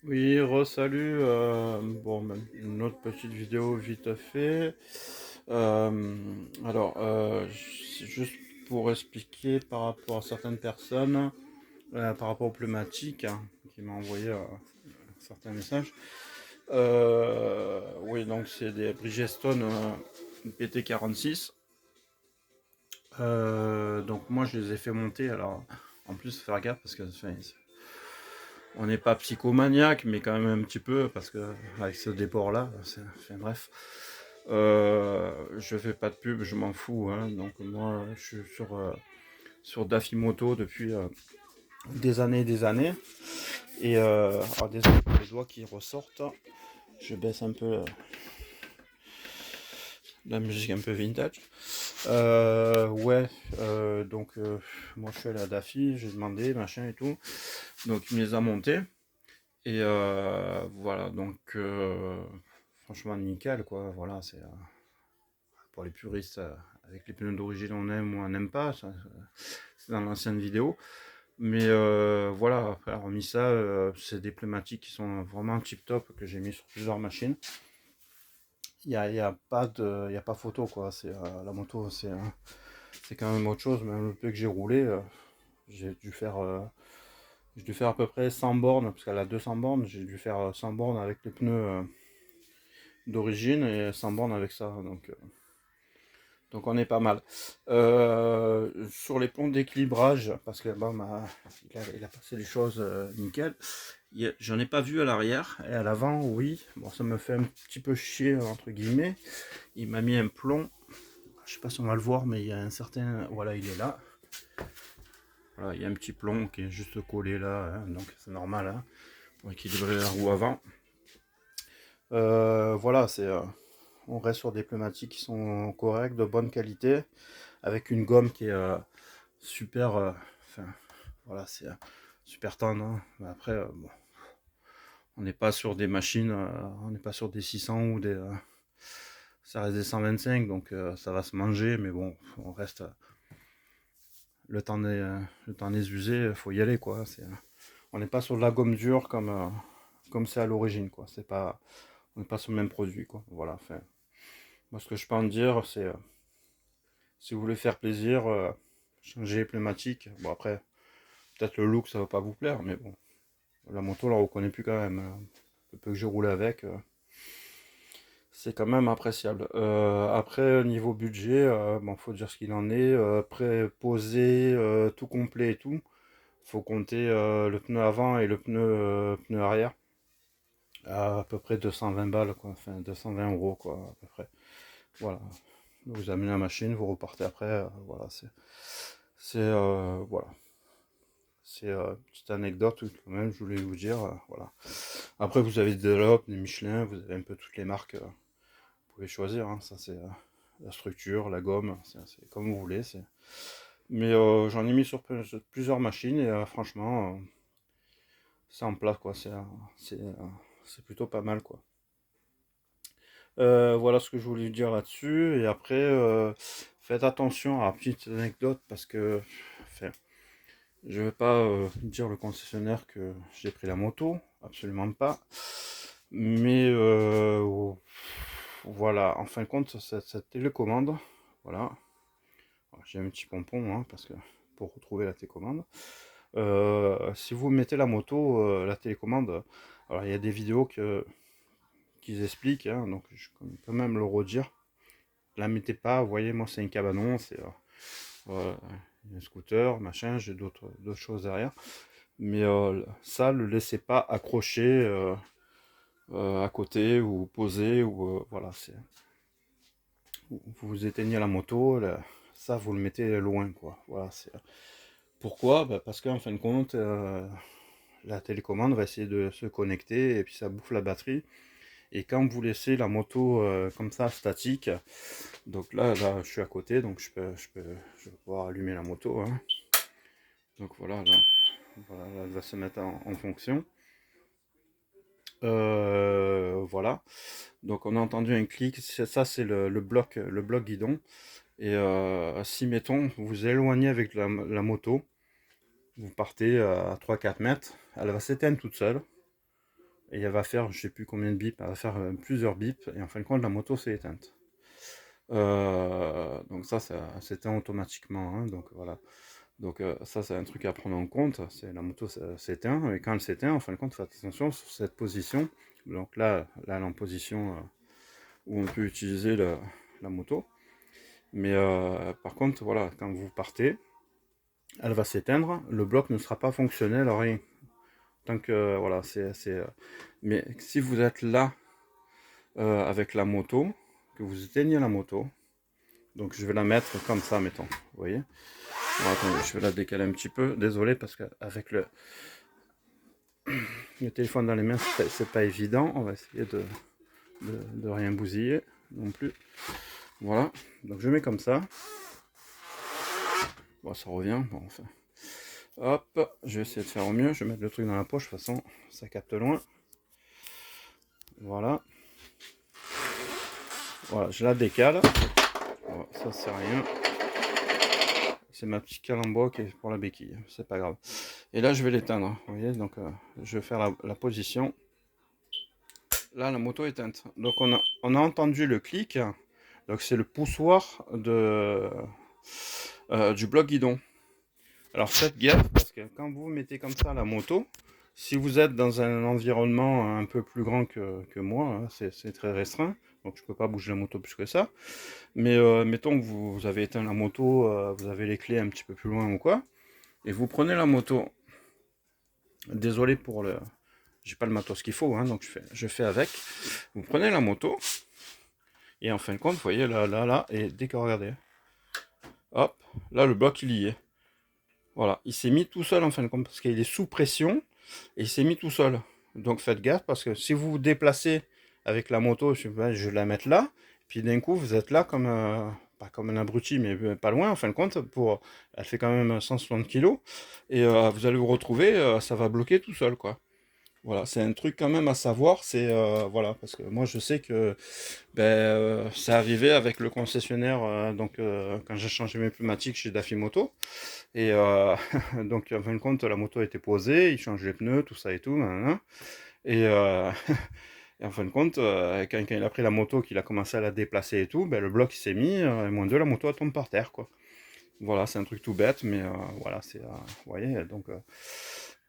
Oui, re-salut. Bon, une autre petite vidéo vite fait. C'est juste pour expliquer par rapport à certaines personnes, par rapport aux pneumatiques, hein, qui m'ont envoyé certains messages. Oui, donc c'est des Bridgestone PT46. Donc moi je les ai fait monter. Alors en plus, faire gaffe parce que enfin, on n'est pas psychomaniaque, mais quand même un petit peu, parce que avec ce déport-là, enfin, bref. Je fais pas de pub, je m'en fous. Hein. Donc moi, je suis sur Dafimoto depuis des années et des années. Et alors désolé pour les doigts qui ressortent. Je baisse un peu la musique un peu vintage. Ouais, donc moi je suis allé à Dafi, j'ai demandé, machin et tout. Donc il me les a montés. Et voilà, donc franchement nickel quoi. Voilà, c'est pour les puristes, avec les pneus d'origine on aime ou on n'aime pas, c'est dans l'ancienne vidéo. Mais voilà, après, hormis ça, c'est des pneumatiques qui sont vraiment tip top que j'ai mis sur plusieurs machines. Il y a pas photo quoi. C'est la moto, c'est quand même autre chose. Même le peu que j'ai roulé, j'ai dû faire à peu près 100 bornes, parce qu'elle a 200 bornes. J'ai dû faire 100 bornes avec les pneus d'origine et 100 bornes avec ça. Donc on est pas mal. Sur les ponts d'équilibrage, parce que bon, il a passé les choses nickel. J'en ai pas vu à l'arrière, et à l'avant, oui. Bon, ça me fait un petit peu chier, entre guillemets. Il m'a mis un plomb. Je sais pas si on va le voir, mais il y a un certain. Voilà, il est là. Voilà, il y a un petit plomb qui est juste collé là, hein, donc c'est normal, hein, pour équilibrer la roue avant. Voilà, on reste sur des pneumatiques qui sont corrects, de bonne qualité, avec une gomme qui est super. Enfin, voilà, c'est super tendre. Hein. Mais après, bon, on n'est pas sur des machines, on n'est pas sur des 600 ou des. Ça reste des 125, donc ça va se manger, mais bon, on reste. Le temps des user, il faut y aller, quoi. On n'est pas sur de la gomme dure comme c'est à l'origine, quoi. On n'est pas sur le même produit, quoi. Voilà. Enfin, moi, ce que je peux en dire, c'est si vous voulez faire plaisir, changer les pneumatiques. Bon, après, peut-être le look, ça va pas vous plaire, mais bon, la moto, on la reconnaît plus quand même. Le peu que j'ai roulé avec, c'est quand même appréciable. Après, niveau budget, bon, faut dire ce qu'il en est. Pré-posé, tout complet et tout. Faut compter le pneu avant et le pneu arrière. À peu près 220 balles, quoi. Enfin, 220 euros, quoi, à peu près. Voilà. Vous amenez la machine, vous repartez après. Voilà, voilà. C'est une petite anecdote quand même, je voulais vous dire. Voilà. Après, vous avez des Dunlop, des Michelin, vous avez un peu toutes les marques. Vous pouvez choisir. Hein. Ça, c'est la structure, la gomme, c'est comme vous voulez. Mais j'en ai mis sur plusieurs machines et franchement, c'est en place, quoi. C'est, euh, c'est plutôt pas mal, quoi. Voilà ce que je voulais vous dire là-dessus. Et après, faites attention à la petite anecdote parce que enfin, je ne vais pas dire le concessionnaire que j'ai pris la moto, absolument pas. Mais voilà, en fin de compte, cette télécommande, voilà, j'ai un petit pompon hein, parce que pour retrouver la télécommande. Si vous mettez la moto, la télécommande, alors il y a des vidéos qu'ils expliquent, hein, donc je peux quand même le redire. La mettez pas, vous voyez, moi c'est un cabanon, un scooter, machin, j'ai d'autres choses derrière. Mais ça, le laissez pas accroché à côté ou posé, ou voilà, vous éteignez la moto, là, ça vous le mettez loin, quoi. Voilà, pourquoi bah, parce qu'en fin de compte, la télécommande va essayer de se connecter et puis ça bouffe la batterie. Et quand vous laissez la moto comme ça, statique, donc là, je suis à côté, donc je vais pouvoir allumer la moto. Hein. Donc voilà, voilà, là, elle va se mettre en fonction. Voilà. Donc on a entendu un clic. Ça, c'est le bloc guidon. Et si mettons, vous vous éloignez avec la moto, vous partez à 3-4 mètres, elle va s'éteindre toute seule. et elle va faire, je sais plus combien de bips, elle va faire plusieurs bips, et en fin de compte, la moto s'est éteinte. Donc ça s'éteint automatiquement, hein, donc voilà. Donc ça, c'est un truc à prendre en compte, c'est la moto s'éteint, et quand elle s'éteint, en fin de compte, faites attention sur cette position. Donc là elle est en position où on peut utiliser la moto. Mais par contre, voilà, quand vous partez, elle va s'éteindre, le bloc ne sera pas fonctionnel, rien. Tant que, voilà, mais si vous êtes là avec la moto, que vous éteignez la moto, donc je vais la mettre comme ça, mettons, vous voyez. Bon, attendez, je vais la décaler un petit peu, désolé, parce qu'avec le téléphone dans les mains, c'est pas évident. On va essayer de rien bousiller non plus. Voilà, donc je mets comme ça. Bon, ça revient, bon, enfin. Hop, je vais essayer de faire au mieux. Je vais mettre le truc dans la poche, de toute façon, ça capte loin. Voilà. Voilà, je la décale. Bon, ça c'est rien. C'est ma petite calembour qui est pour la béquille, c'est pas grave. Et là, je vais l'éteindre. Vous voyez, donc je vais faire la position. Là, la moto est éteinte. Donc on a entendu le clic. Donc c'est le poussoir du bloc guidon. Alors faites gaffe parce que quand vous mettez comme ça la moto, si vous êtes dans un environnement un peu plus grand que moi, hein, c'est très restreint, donc je peux pas bouger la moto plus que ça. Mais mettons que vous avez éteint la moto, vous avez les clés un petit peu plus loin ou quoi, et vous prenez la moto. Désolé pour le, j'ai pas le matos qu'il faut, hein, donc je fais avec. Vous prenez la moto et en fin de compte, vous voyez là, et dès que regardez, hop, là le bloc il y est. Voilà, il s'est mis tout seul en fin de compte parce qu'il est sous pression et il s'est mis tout seul. Donc faites gaffe parce que si vous vous déplacez avec la moto, je vais la mettre là, puis d'un coup vous êtes là comme pas comme un abruti mais pas loin en fin de compte elle fait quand même 160 kg et vous allez vous retrouver, ça va bloquer tout seul quoi. Voilà, c'est un truc quand même à savoir, c'est voilà, parce que moi je sais que c'est arrivé avec le concessionnaire, donc quand j'ai changé mes pneumatiques chez Dafimoto, et donc en fin de compte la moto a été posée, il change les pneus, tout ça et tout, nanana. Et, et en fin de compte, quand il a pris la moto, qu'il a commencé à la déplacer et tout, ben, le bloc il s'est mis, et moins 2, la moto elle tombe par terre quoi. Voilà, c'est un truc tout bête, mais voilà, vous voyez, donc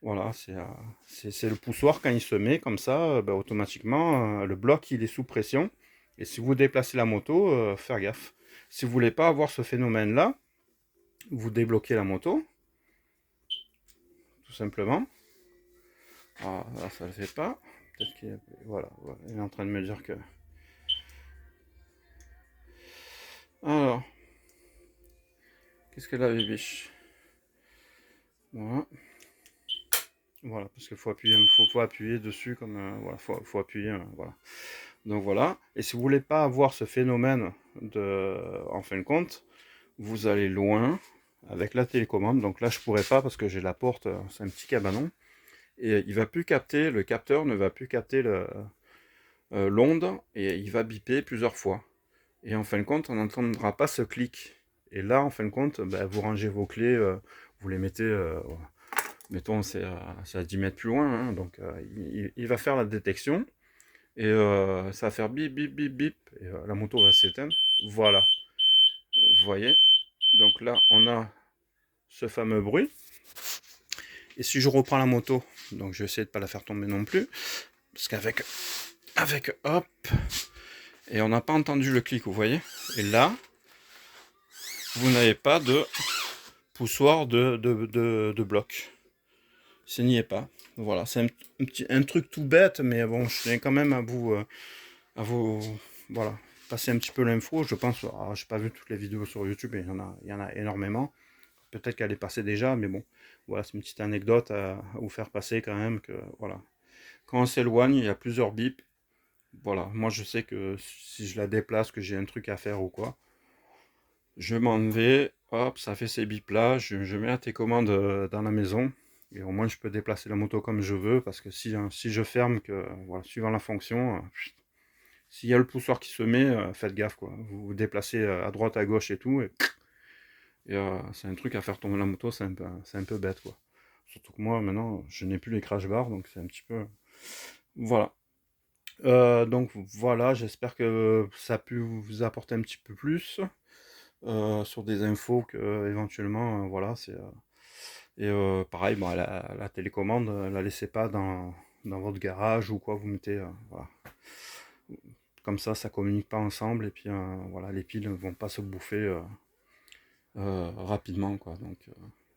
voilà, c'est le poussoir quand il se met comme ça, ben, automatiquement, le bloc il est sous pression. Et si vous déplacez la moto, faire gaffe. Si vous voulez pas avoir ce phénomène-là, vous débloquez la moto, tout simplement. Ah, là, ça le fait pas. Peut-être qu'il est... Voilà, voilà, il est en train de me dire que... Alors, qu'est-ce qu'elle a, bibiche? Voilà. Voilà, parce qu'il faut appuyer dessus comme voilà, faut appuyer, voilà. Donc voilà. Et si vous voulez pas avoir ce phénomène en fin de compte, vous allez loin avec la télécommande. Donc là, je pourrais pas parce que j'ai la porte, c'est un petit cabanon, et il va plus capter, le capteur ne va plus capter l'onde et il va biper plusieurs fois. Et en fin de compte, on n'entendra pas ce clic. Et là, en fin de compte, vous rangez vos clés, vous les mettez, mettons, c'est à 10 mètres plus loin, hein, donc il va faire la détection, et ça va faire bip, bip, bip, bip, et la moto va s'éteindre. Voilà, vous voyez. Donc là, on a ce fameux bruit. Et si je reprends la moto, donc je vais essayer de ne pas la faire tomber non plus, parce qu'avec hop, et on n'a pas entendu le clic, vous voyez. Et là, vous n'avez pas de poussoir de bloc. Ça n'y est pas. Voilà, c'est un truc tout bête, mais bon, je tiens quand même à vous, voilà, passer un petit peu l'info. Je pense, alors, j'ai pas vu toutes les vidéos sur YouTube, et il y en a énormément. Peut-être qu'elle est passée déjà, mais bon, voilà, c'est une petite anecdote à vous faire passer quand même, que voilà. Quand on s'éloigne, il y a plusieurs bips. Voilà, moi je sais que si je la déplace, que j'ai un truc à faire ou quoi, je m'en vais, hop, ça fait ces bips là, je mets la télécommande dans la maison, et au moins je peux déplacer la moto comme je veux, parce que si je ferme, que voilà, suivant la fonction, s'il y a le poussoir qui se met, faites gaffe quoi, vous vous déplacez à droite, à gauche et tout, et c'est un truc à faire tomber la moto, c'est un peu bête quoi. Surtout que moi maintenant, je n'ai plus les crash bars, donc c'est un petit peu... Voilà. Donc voilà, j'espère que ça a pu vous apporter un petit peu plus sur des infos que éventuellement, voilà, c'est et pareil, bon, la télécommande, la laissez pas dans votre garage ou quoi, vous mettez, voilà, comme ça communique pas ensemble et puis voilà, les piles ne vont pas se bouffer rapidement, quoi. Donc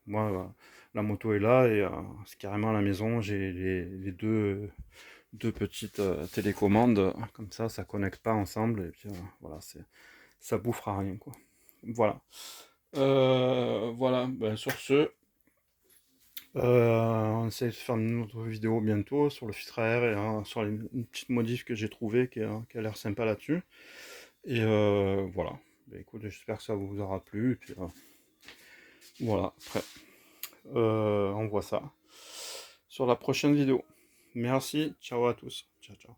moi, la moto est là et c'est carrément à la maison, j'ai les deux petites télécommandes, comme ça connecte pas ensemble et puis voilà, ça bouffera rien, quoi. Voilà. Voilà, ben, sur ce, on essaie de faire une autre vidéo bientôt sur le filtre à air et sur une petite modif que j'ai trouvé qui a l'air sympa là-dessus. Et voilà. Ben, écoute, j'espère que ça vous aura plu. Et puis voilà, après, on voit ça sur la prochaine vidéo. Merci, ciao à tous. Ciao, ciao.